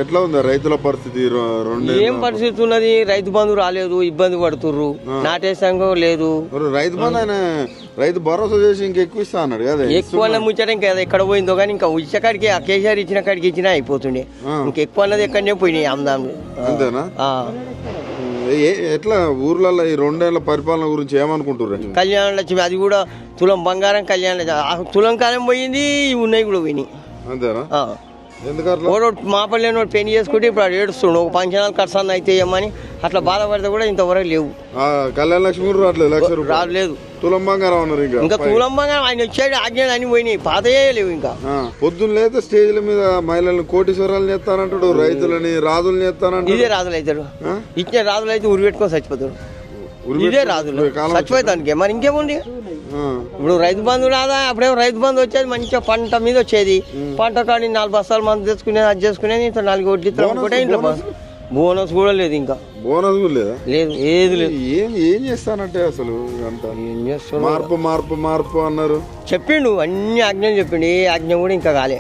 ఎట్లా ఉంది రైతుల పరిస్థితి? ఏం పరిస్థితి ఉన్నది? రైతు బంధు రాలేదు, ఇబ్బంది పడుతుర్రు, నాటే సంఘం లేదు. రైతు బంధు ఆయన రైతు భరోసా చేసి ఇంకెక్కువ ఇస్తా అన్నాడు కదా. ఎక్కువ ముచ్చట ఇంకా ఎక్కడ పోయిందో కానీ ఇంకా ఇచ్చే కాడికి ఆ కేసీఆర్ ఇచ్చిన కాడికి ఇచ్చినా అయిపోతుండే. ఇంకెక్కువ అన్నది ఎక్కడనే పోయినాయి అమ్దాం. అంతేనా? ఎట్లా ఊర్లలో ఈ 2 ఏళ్ల పరిపాలన గురించి ఏమనుకుంటున్నారు? కళ్యాణ లక్ష్మి అది కూడా తులం బంగారం, కళ్యాణ లక్ష్మి తులం కాలం పోయింది, ఉన్నాయి కూడా పోయినాయి. అంతేనా? మాపల్లేని వాడు పెళ్లి చేసుకుంటే ఇప్పుడు వాడు ఏడుస్తుండు. ఒక పంచనాలు ఖర్చు అయితే ఏమని అట్లా బాధపడితే కూడా ఇంతవరకు లేవు. కళ్యాణ లక్ష్మి రాలేదు. తులం బంగారం అన్నారు. ఇంకా తులం బంగారం ఆయన వచ్చాడు, ఆజ్ఞలు అన్ని పోయినాయి, పాతయే లేవు. ఇంకా పొద్దున్న లేదా స్టేజ్ల మీద మహిళలను కోటీశ్వరాలు చేస్తానంటాడు, రైతులని రాజులు చేస్తానంటాడు. ఇదే రాజులు అవుతాడు. ఇచ్చే రాజులు అయితే ఉరి పెట్టుకొని చచ్చిపోతాడు. ఇదే రాజులు చచ్చిపోతానికి మరి ఇంకేముంది? ఇప్పుడు రైతు బంధు రాదా? అప్పుడేమో రైతు బంధు వచ్చేది మంచిగా పంట మీద వచ్చేది. పంట కాడి 4 బస్తాలు మంది తెచ్చుకునేది, అది చేసుకునేది. ఇంత 4 వడ్డీ కూడా ఇంట్లో బోనస్ కూడా లేదు. ఇంకా బోనస్ కూడా లేదా? లేదు, ఏది లేదు. ఏం చేస్తానంటే అసలు మార్పు మార్పు మార్పు అన్నారు. చెప్పిండు, అన్ని ఆజ్ఞలు చెప్పిండు. ఏ ఆజ్ఞ కూడా ఇంకా కాలే.